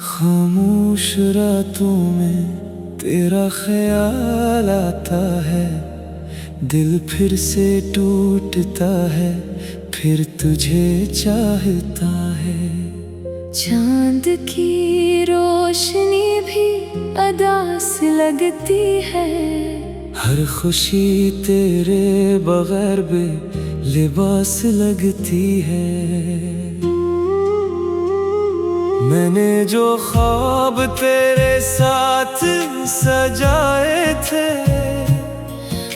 खामोश रातों में तेरा ख्याल आता है, दिल फिर से टूटता है, फिर तुझे चाहता है। चांद की रोशनी भी अदा सी लगती है, हर खुशी तेरे बगैर भी लिबास लगती है। मैंने जो ख्वाब तेरे साथ सजाए थे,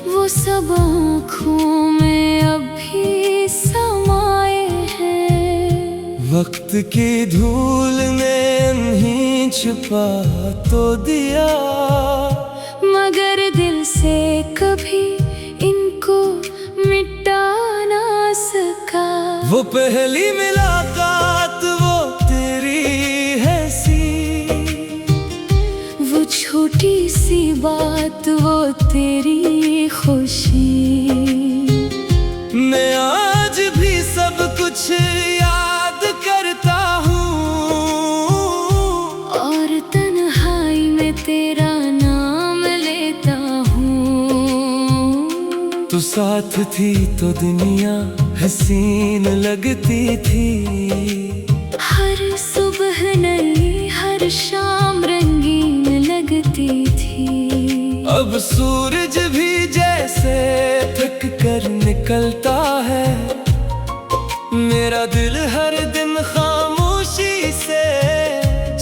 वो सब आँखों में अभी समाए हैं। वक्त की धूल ने नहीं छुपा तो दिया, मगर दिल से कभी इनको मिटा ना सका। वो पहली मुलाकात वो तेरी है सी, वो छोटी सी बात वो तेरी खुशी। मैं आज भी सब कुछ याद करता हूँ, और तन्हाई में तेरा नाम लेता हूँ। तू साथ थी तो दुनिया हसीन लगती थी। हर सुबह नई हर शाम रंगीन लगती थी। अब सूरज भी जैसे थक कर निकलता है, मेरा दिल हर दिन खामोशी से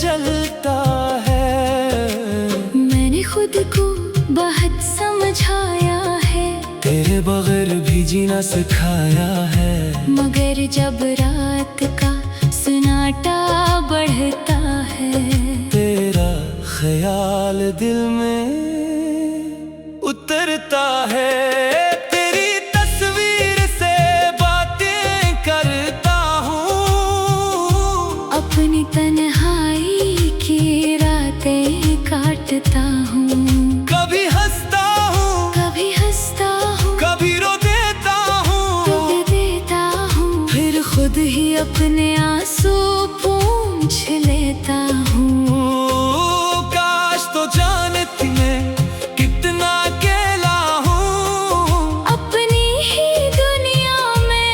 जलता है। मैंने खुद को बहुत समझाया है, तेरे बगैर भी जीना सिखाया है। मगर जब रात का सन्नाटा बढ़ता है, तेरा ख्याल दिल में उतरता है। तेरी तस्वीर से बातें करता हूँ, अपनी तन्हाई की रातें काटता हूँ। कभी हंसता हूँ, कभी रो देता हूँ, फिर खुद ही अपने आंसू पोंछ लेता हूँ। काश तो जानती मैं कितना अकेला हूँ, अपनी ही दुनिया में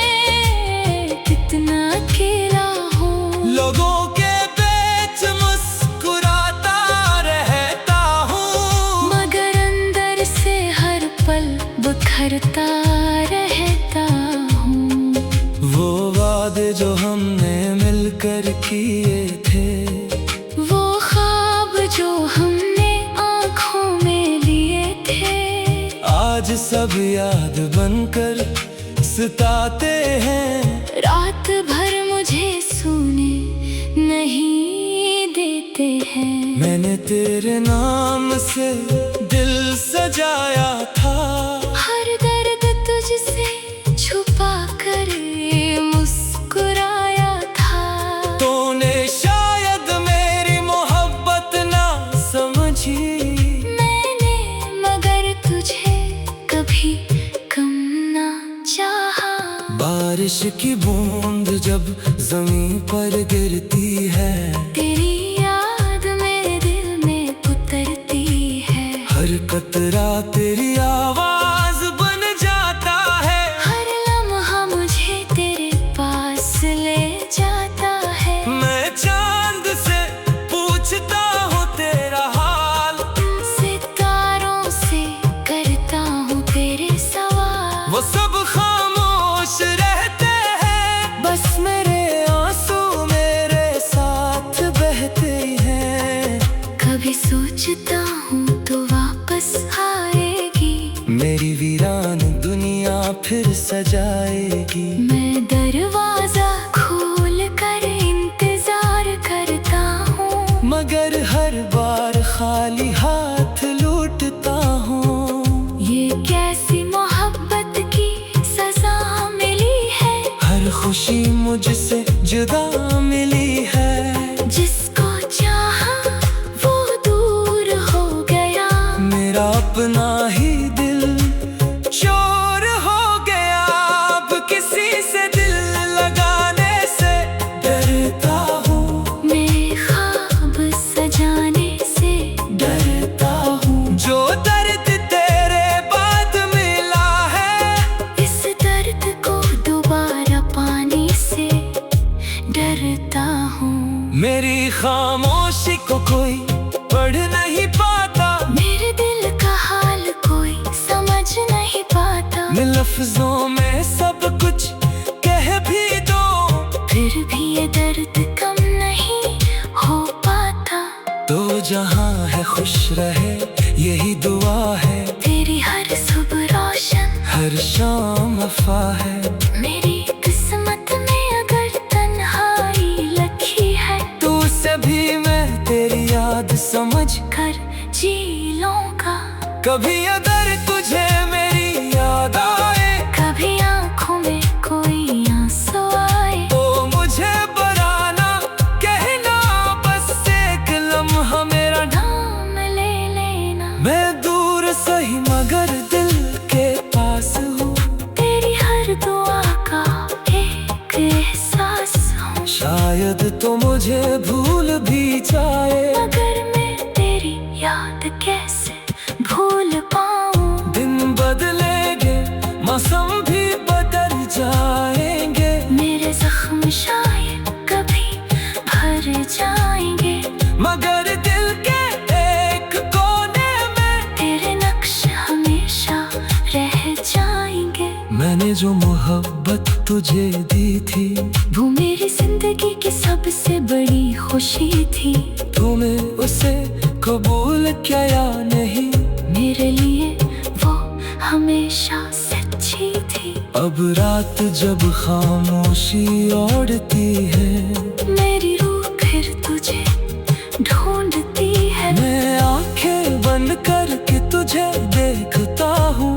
कितना अकेला हूँ। लोगों के बीच मुस्कुराता रहता हूँ, मगर अंदर से हर पल बिखरता रहता हूँ। वो वादे जो हमने मिलकर किए थे, वो ख्वाब जो हमने आँखों में लिए थे, आज सब याद बनकर सताते हैं। रात भर मुझे सोने नहीं देते हैं। मैंने तेरे नाम से दिल सजाया था, हर दर्द तुझसे छुपा कर मुस्कुराया था। तूने शायद मेरी मोहब्बत ना समझी, मैंने मगर तुझे कभी कम ना चाहा। बारिश की बूंद जब जमीन पर गिरती है, तेरी याद मेरे दिल में उतरती है। हर कतरा तेरी आवाज बन जाता है। हर लम्हा मुझे तेरे पास ले जाता है। मैं चांद से पूछता हूँ तेरा हाल, सितारों से करता हूँ तेरे सवाल। वो सब खामोश रहते हैं, बस मेरे आंसू मेरे साथ बहते हैं। कभी सोचता हूँ तो वापस आएगी, मेरी वीरान दुनिया फिर सजाएगी। मैं दरवाजा खोल कर इंतजार करता हूँ, मगर हर बार खाली हाथ लूटता हूँ। ये कैसी मोहब्बत की सजा मिली है। हर खुशी मुझसे जुदा मिली है। डरता हूँ। मेरी खामोशी को कोई पढ़ नहीं पाता, मेरे दिल का हाल कोई समझ नहीं पाता। मैं लफ्जों में सब कुछ कह भी दो, फिर भी ये दर्द कम नहीं हो पाता। तो जहाँ है खुश रहे यही दुआ है, तेरी हर सुबह रोशन हर शाम वफा है। मेरी किस्मत में अगर तन्हाई लिखी है, तो उसे भी मैं तेरी याद समझ कर जी लूंगा। कभी अगर तुझे मेरी याद आए, कभी आंखों में कोई आंसू आए, तो मुझे बराना कहना, बस एक लम्हा मेरा नाम ले लेना। मैं दूर सही मगर दिल के पास हूँ, तेरी हर दुआ का एक एहसास हूँ। शायद तो मुझे भूल भी जाए, मगर मैं तेरी याद कैसे भूल पाऊँ। दिन बदलेंगे मौसम भी बदल जाएंगे, मेरे जख्म शायद कभी भर जाएंगे, मगर दिल के एक कोने में तेरे नक्श हमेशा रह जाएंगे। मैंने जो मोहब्बत तुझे दी थी, वो मेरी जिंदगी की सबसे बड़ी खुशी थी। तूने उसे कबूल किया या नहीं, मेरे लिए वो हमेशा सच्ची थी। अब रात जब खामोशी ओढ़ती है, मेरी रूह फिर तुझे ढूंढती है। मैं आंखें बंद करके तुझे देखता हूँ,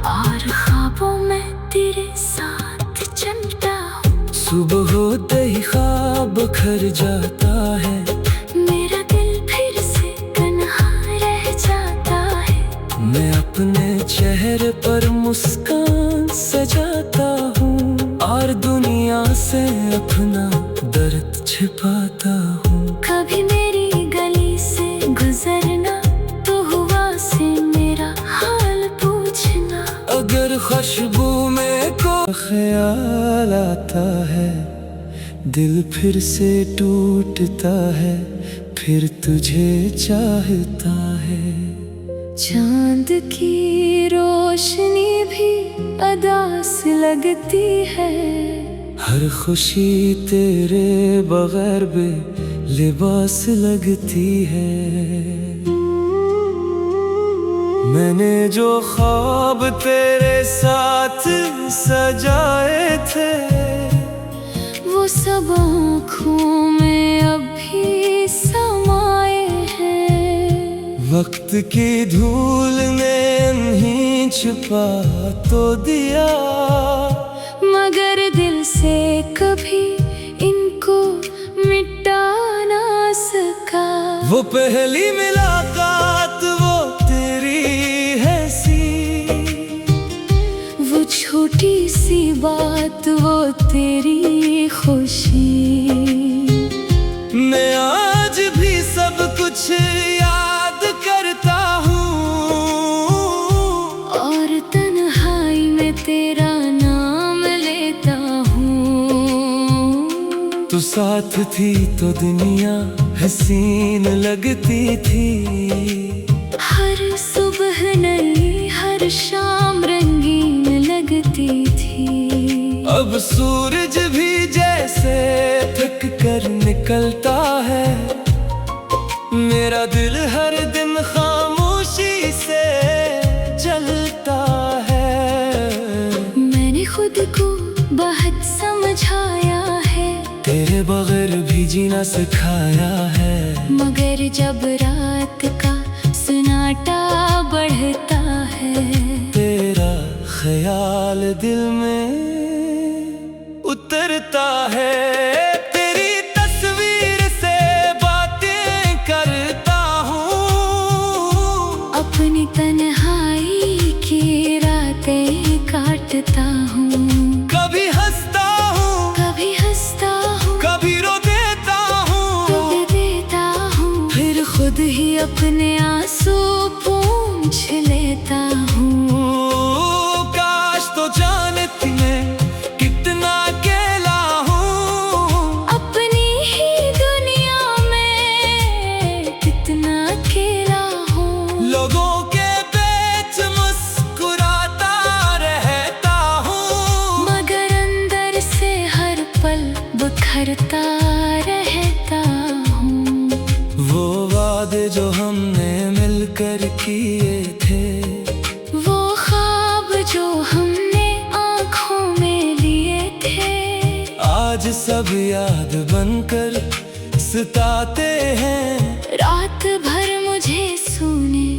और ख्वाबों में तेरे साथ चलता हूँ। सुबह होते ही ख्वाब खर जाता है, मेरा दिल फिर से तन्हा रह जाता है। मैं अपने चेहरे पर मुस्कान सजाता हूँ, और दुनिया से अपना दर्द छिपाता हूँ। कभी मेरी गली से गुजरना, तो हुआ से मेरा हाल पूछना। अगर खुशबू में को ख्याल आता है, दिल फिर से टूटता है, फिर तुझे चाहता है। चांद की रोशनी भी अदास लगती है। हर खुशी तेरे बगैर बे लिबास लगती है। मैंने जो ख्वाब तेरे साथ सजाए थे, वो सब आँखों में अभी समाए हैं। वक्त की धूल ने नहीं छुपा तो दिया, मगर दिल से कभी इनको मिटा ना सका। वो पहली मुलाकात वो तेरी है सी, वो छोटी सी बात वो तेरी खुशी। मैं आज भी सब कुछ याद करता हूँ, और तन्हाई में तेरा नाम लेता हूँ। तू साथ थी तो दुनिया हसीन लगती थी। हर सुबह नई, हर शाम रंगीन लगती थी। अब सूरज भी जैसे थक कर निकलता है, मेरा दिल हर दिन खामोशी से जलता है। मैंने खुद को बहुत समझाया है, तेरे बगैर भी जीना सिखाया है। मगर जब रात का सन्नाटा बढ़ता है, तेरा ख्याल दिल में उतरता है। तेरी तस्वीर से बातें करता हूँ, अपनी तन्हाई की रातें काटता हूँ। कभी हंसता हूँ, कभी हंसता हूँ, कभी रो देता हूँ, रो देता हूँ। फिर खुद ही अपने आंसू पूंछ लेता हूँ। काश तो जानती मैं कितना अकेला हूँ, सोचता रहता हूँ। वो वादे जो हमने मिलकर किए थे, वो ख्वाब जो हमने आँखों में लिए थे, आज सब याद बनकर सताते हैं। रात भर मुझे सोने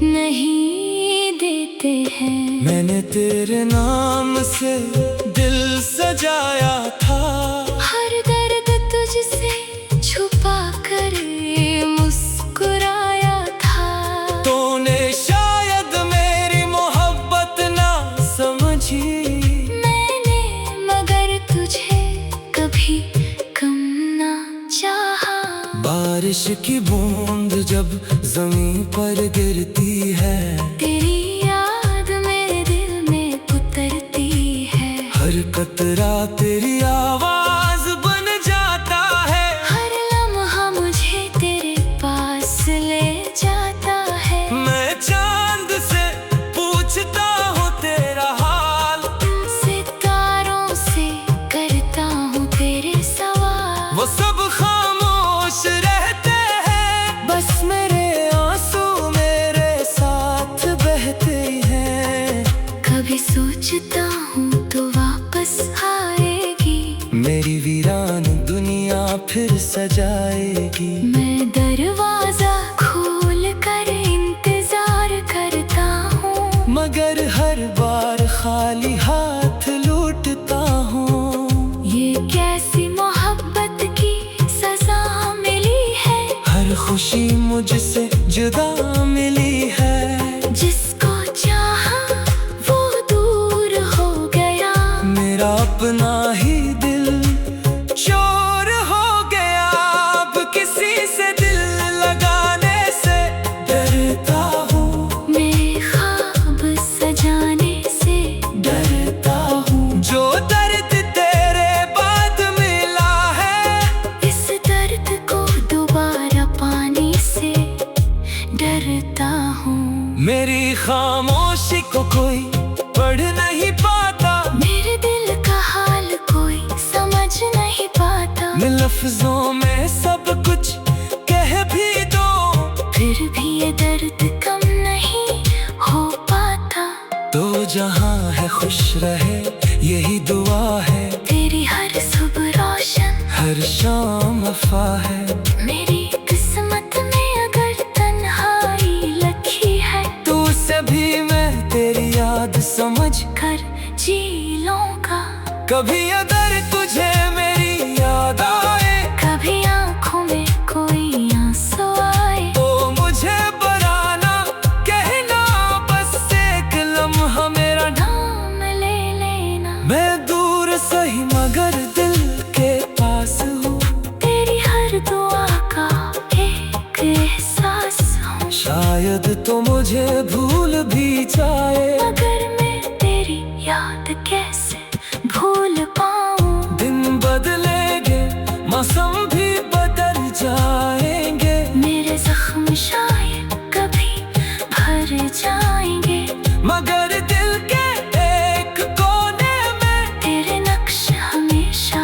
नहीं देते हैं। मैंने तेरे नाम से दिल सजाया था, हर दर्द तुझसे छुपा कर मुस्कुराया था। तूने शायद मेरी मोहब्बत ना समझी, मैंने मगर तुझे कभी कम ना चाहा। बारिश की बूंद जब जमीन पर गिरती है, तेरी याद मेरे दिल में उतरती है। हर कतरा तेरी आवाज बन जाता है। हर लम्हा मुझे तेरे पास ले जाता है। मैं चांद से पूछता हूँ तेरा हाल, सितारों से करता हूँ तेरे सवाल। वो सब खामोश रहते हैं, बस मेरे आंसू मेरे साथ बहते हैं। कभी सोचता हूँ तो वापस आएगी, मेरी वीरान दुनिया फिर सजाएगी। मैं दरवाजा खोल कर इंतजार करता हूँ, मगर हर बार खाली हाथ लौटता हूँ। ये कैसी मोहब्बत की सजा मिली है। हर खुशी मुझसे जुदा मिली है, जिसको चाहा वो दूर हो गया। मेरा अपना ही दिल चोर हो गया। अब किसी से दिल लगाने से डरता हूँ, मेरे ख्वाब सजाने से डरता हूँ। जो दर्द तेरे बाद मिला है, इस दर्द को दोबारा पाने से डरता हूँ। मेरी खामोशी को कोई पढ़ नहीं पाता, मेरे दिल का हाल कोई समझ नहीं पाता। मैं लफ्जों में सब कुछ कह भी दो, फिर भी ये दर्द कम नहीं हो पाता। तो जहाँ है खुश रहे यही दुआ है। तेरी हर सुबह रोशन, हर शाम वफा है। मेरी किस्मत में अगर तन्हाई लिखी है, तू से भी मैं तेरी याद समझ कर जी लूंगा। कभी अगर तुझे मेरी याद आए, कभी आंखों में कोई आंसू आए, तो मुझे बराना कहना, बस एक लम्हा मेरा नाम ले लेना। मैं दूर सही मगर दिल के पास हूँ। तेरी हर दुआ का एक एहसास हूँ। शायद तो मुझे भूल भी जाए, मगर मैं तेरी याद कैसे भूल पाऊँ। दिन बदलेंगे मौसम भी बदल जाएंगे, मेरे जख्म शायद कभी भर जाएंगे, मगर दिल के एक कोने में तेरे नक्श हमेशा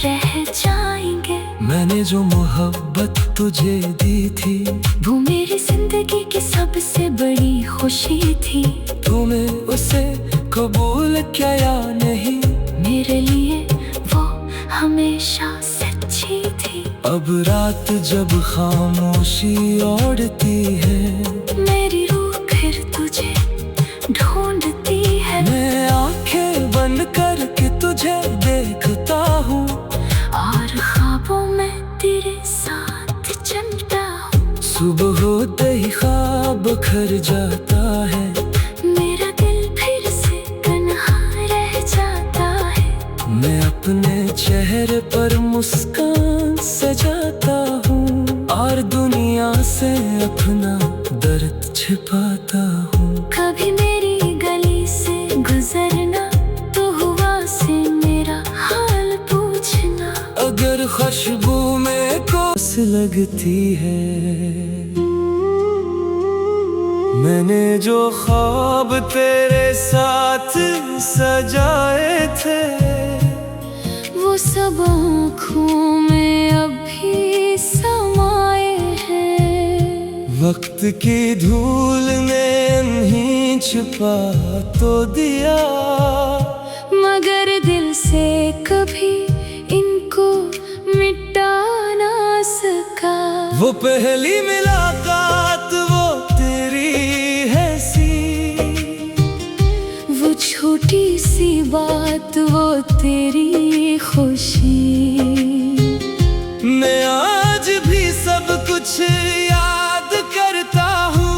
रह जाएंगे। मैंने जो मोहब्बत तुझे दी थी, वो मेरी जिंदगी की सबसे बड़ी खुशी थी। तूने उसे कबूल किया या नहीं, मेरे लिए वो हमेशा सच्ची थी। अब रात जब खामोशी ओढ़ती है, मेरी रूह फिर तुझे ढूंढती है। मैं आंखें बंद करके तुझे देखता हूँ, और ख्वाबों में तेरे साथ चलता हूँ। सुबह होते ही ख्वाब खर जाता है, मेरा दिल फिर से तन्हा रह जाता है। मैं अपने चेहरे पर मुस्कान सजाता हूँ, और दुनिया से अपना दर्द छिपाता हूँ। कभी मेरी गली से गुजरना तो हुआ से मेरा हाल पूछना। अगर खुशबू में कोस लगती है, मैंने जो ख्वाब तेरे साथ सजाए थे, वो वो सब आँखों में अभी समाए हैं। वक्त की धूल ने नहीं छुपा तो दिया, मगर दिल से कभी इनको मिटा ना सका। वो पहली मुलाकात वो तेरी है सी, वो छोटी सी बात वो तेरी खुशी। मैं आज भी सब कुछ याद करता हूँ,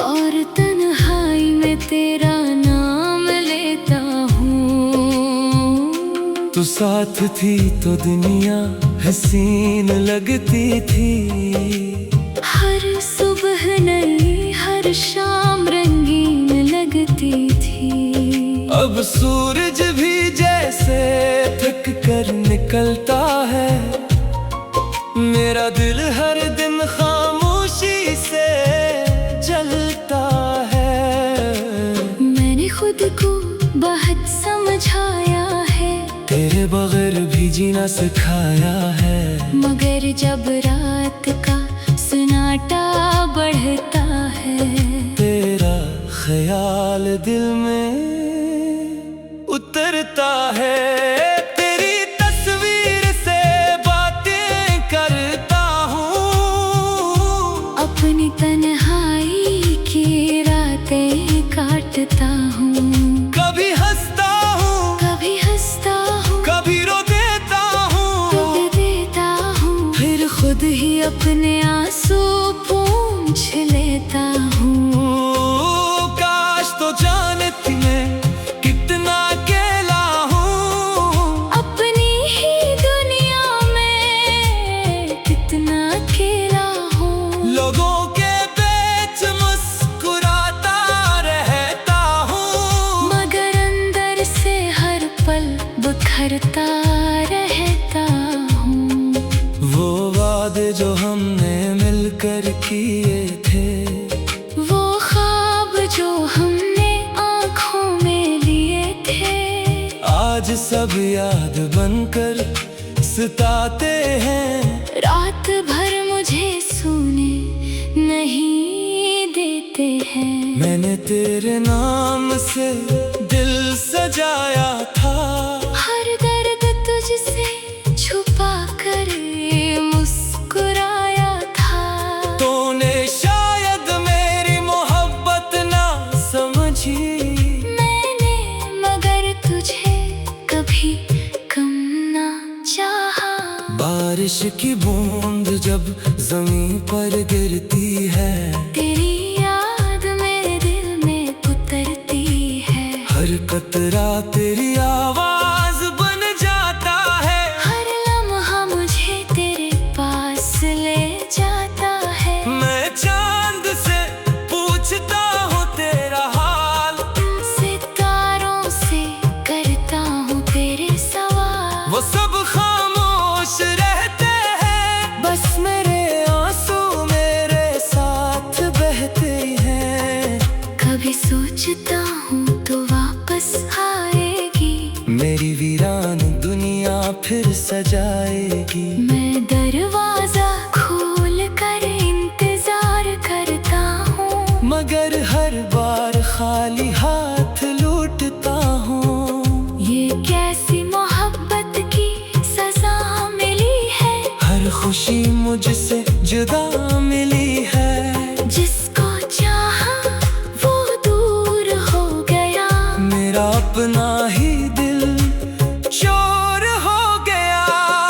और तन्हाई में तेरा नाम लेता हूँ। तू साथ थी तो दुनिया हसीन लगती थी। हर सुबह नई हर शाम रंगीन लगती थी। अब सूरज भी जैसे थक कर निकलता है, मेरा दिल हर दिन खामोशी से जलता है। मैंने खुद को बहुत समझाया है, तेरे बगैर भी जीना सिखाया है। मगर जब रात का सन्नाटा बढ़ता है, तेरा ख्याल दिल में उतरता है। तेरी तस्वीर से बातें करता हूँ, अपनी तन्हाई की रातें काटता हूँ। कभी हंसता हूँ, कभी रो देता हूँ, फिर खुद ही अपने आंसू पोंछ लेता हूँ। काश तो जानती मैं कितना अकेला हूँ, अपनी ही दुनिया में कितना अकेला हूँ। लोगों के बीच मुस्कुराता रहता हूँ, मगर अंदर से हर पल बिखरता रहता हूँ। वो वादे जो हमने मिलकर किए थे, वो ख्वाब जो हमने आँखों में लिए थे, आज सब याद बनकर सताते हैं। रात भर मुझे सोने नहीं देते हैं। मैंने तेरे नाम से दिल सजाया था, हर दर्द तुझसे छुपा कर मुस्कुराया था। तूने शायद मेरी मोहब्बत ना समझी, मैंने मगर तुझे कभी कम ना चाहा। बारिश की बूंद जब जमीन पर गिरती है, तेरी याद मेरे दिल में उतरती है। हर कतरा तेरी आवाज बन जाता है। हर लम्हा मुझे तेरे पास ले जाता है। मैं चांद से पूछता हूँ तेरा हाल, सितारों से करता हूँ तेरे सवाल। वो सब खामोश रहते हैं, बस मेरे आंसू मेरे साथ बहते हैं। कभी सोचता हूँ तो वापस आएगी, मेरी वीरान दुनिया फिर सजाएगी। मैं दरवाजा खोल कर इंतजार करता हूँ, मगर हर बार खाली हाथ लौटता हूँ। ये कैसी मोहब्बत की सजा मिली है। हर खुशी मुझसे जुदा मिली है, जिसको चाहा वो दूर हो गया। मेरा अपना ही दिल चोर हो गया।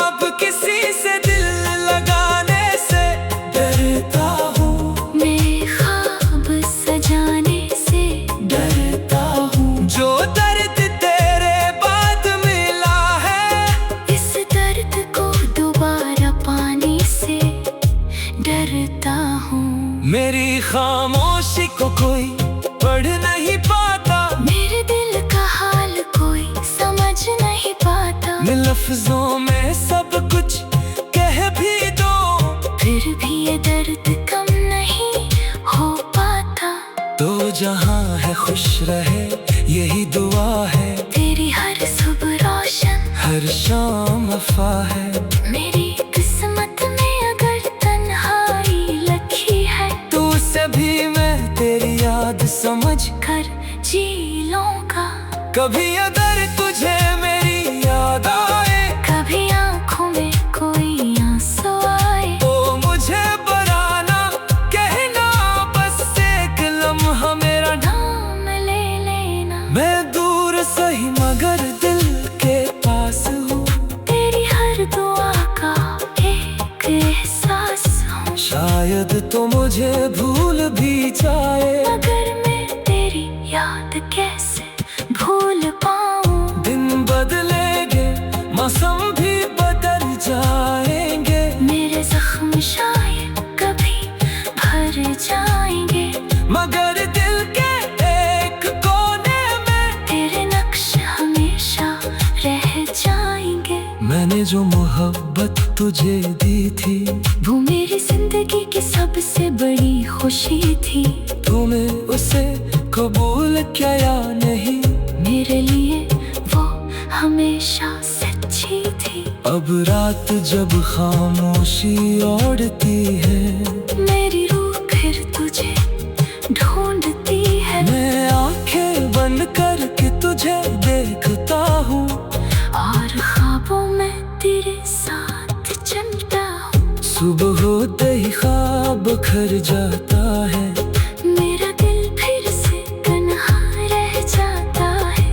अब किसी से दिल लगाने से डरता हूँ, मैं ख्वाब सजाने से डरता हूँ। जो दर्द तेरे बाद मिला है, इस दर्द को दोबारा पाने से डरता हूँ। मेरी खामोशी को कोई पढ़ नहीं पाता, मेरे दिल का हाल कोई समझ नहीं पाता। मैं लफ्जों में सब कुछ कह भी दो, फिर भी ये दर्द कम नहीं हो पाता। तो जहाँ है खुश रहे यही दुआ है। तेरी हर सुबह रोशनी हर शाम वफा है। मेरी किस्मत में अगर तन्हाई लिखी है, तो उसे भी मैं तेरी याद समझ कर जी लूंगा। कभी अगर तुझे मेरी याद आए, कभी आंखों में कोई आंसू आए, तो मुझे बराना कहना, बस एक लम्हा मेरा नाम ले लेना। मैं दूर सही मगर दिल के पास हूँ, तेरी हर दुआ का एक एहसास हूँ। शायद तो मुझे भूल भी जाए, मगर मैं तेरी याद कैसे भूल पाऊँ। दिन बदलेंगे मौसम भी बदल जाएंगे, मेरे जख्म शायद कभी भर जाएंगे, मगर दिल के एक कोने में तेरे नक्श हमेशा रह जाएंगे। मैंने जो मोहब्बत तुझे दी थी, वो मेरी जिंदगी की सबसे बड़ी खुशी थी। तूने उसे कबूल किया या नहीं, मेरे लिए वो हमेशा सच्ची थी। अब रात जब खामोशी ओढ़ती है, मेरी रूह फिर तुझे ढूंढती है। मैं आंखें बंद करके तुझे देखता हूँ, और ख्वाबों में तेरे साथ चलता हूँ। सुबह होते ही ख्वाब खर जाता है, मेरा दिल फिर से तन्हा रह जाता है।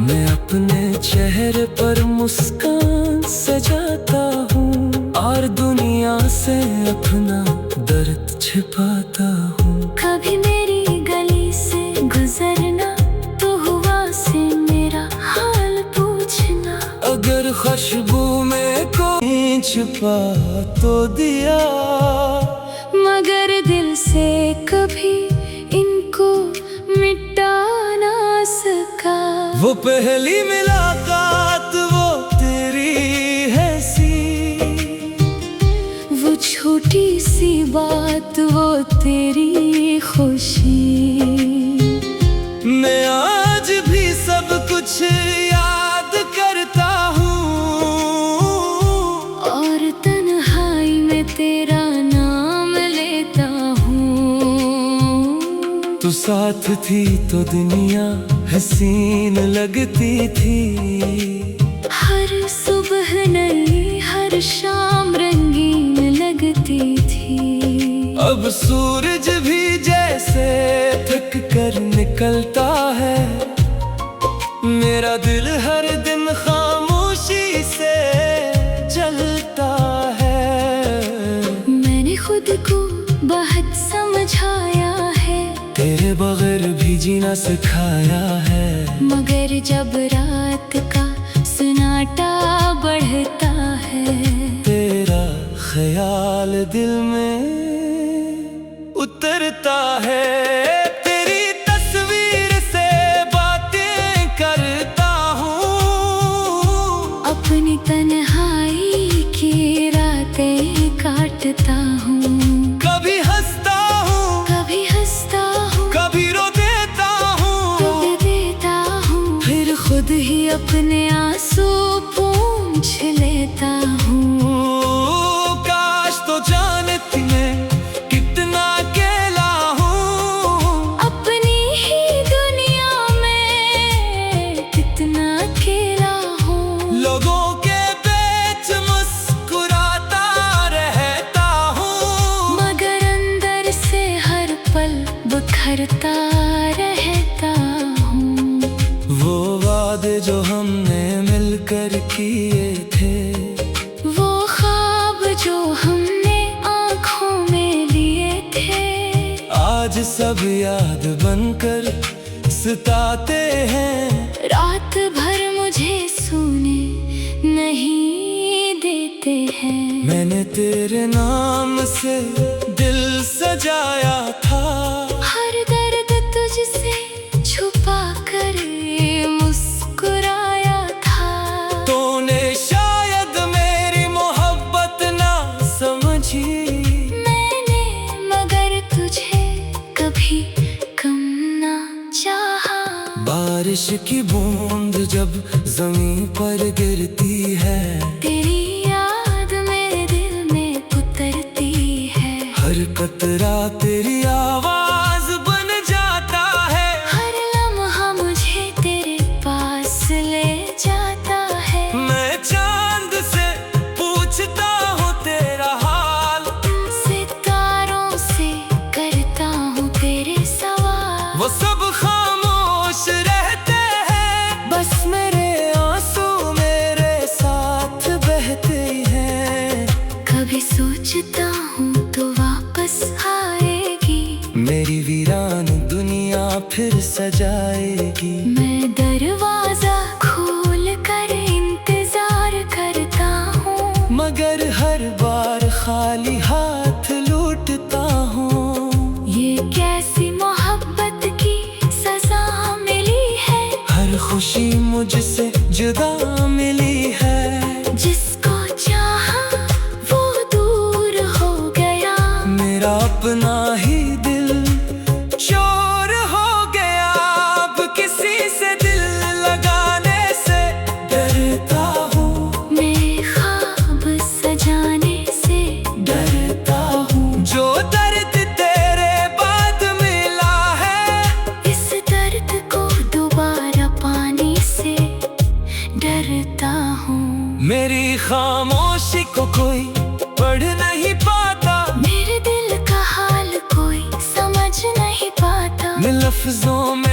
मैं अपने चेहरे पर मुस्कान सजाता हूँ, और दुनिया से अपना दर्द छिपाता हूँ। कभी मेरी गली से गुजरना, तो हुआ से मेरा हाल पूछना। अगर खुशबू में कोई छिपा तो दिया, मगर दिल से कभी इनको मिटा ना सका। वो पहली मुलाकात वो तेरी है सी, वो छोटी सी बात वो तेरी खुशी। मैं आज भी सब कुछ याद करता हूँ, और तन्हाई में तेरा नाम लेता हूँ। तू साथ थी तो दुनिया हसीन लगती थी, हर सुबह नई हर शाम रंगीन लगती थी। अब सूरज भी जैसे थक कर निकलता है, मेरा दिल हर दिन खामोशी से जलता है। मैंने खुद को बहुत समझाया है, तेरे बगैर भी जीना सिखाया है, मगर जब रात का सन्नाटा बढ़ता है, तेरा ख्याल दिल में उतरता है। तेरी तस्वीर से बातें करता हूँ, अपनी तन्हाई की रातें काटता हूँ। कभी हंसता हूँ, कभी हंसता हूँ, कभी रो देता हूँ, रो देता हूँ, फिर खुद ही अपने आंसू पूंछ लेता हूँ। काश तो जानती मैं कितना अकेला हूँ, अपनी ही दुनिया में कितना अकेला हूँ। लोगों के बीच मुस्कुराता रहता हूँ, मगर अंदर से हर पल बिखरता रहता हूँ। वो वादे जो हमने मिलकर किए थे, वो ख्वाब जो हमने आँखों में लिए थे, आज सब याद बनकर सताते हैं। रात भर मुझे सोने नहीं देते हैं। मैंने तेरे नाम से दिल सजाया था, हर दर्द तुझसे छुपा कर मुस्कुराया था। तूने शायद मेरी मोहब्बत ना समझी, मैंने मगर तुझे कभी कम ना चाहा। बारिश की बूंद जब जमीन पर गिरती है। तेरी याद मेरे दिल में उतरती है। हर कतरा तेरी आवाज बन जाता है। हर लम्हा मुझे तेरे पास ले जाता है। मैं चांद से पूछता हूँ तेरा हाल, सितारों से करता हूँ तेरे सवाल। वो सब खामोश रहते हैं, बस मेरे आंसू मेरे साथ बहते हैं। कभी सोचता हूँ तो वापस आएगी, मेरी वीरान दुनिया फिर सजाएगी। मैं दरवाजा खोल कर इंतजार करता हूँ, मगर हर बार खाली हाथ लौटता हूँ। ये कैसी मोहब्बत की सजा मिली है। हर खुशी मुझसे जुदा मिली है। जिसको चाहा वो दूर हो गया, मेरा अपना ही दिल चोर हो गया। अब किसी से दिल लगाने से डरता हूँ, मैं ख्वाब सजाने से डरता हूँ। जो दर्द तेरे बाद मिला है, इस दर्द को दोबारा पाने से डरता हूँ। मेरी खामोशी को कोई पढ़ नहीं पाता, मेरे दिल का हाल कोई समझ नहीं पाता। मैं लफ्जों में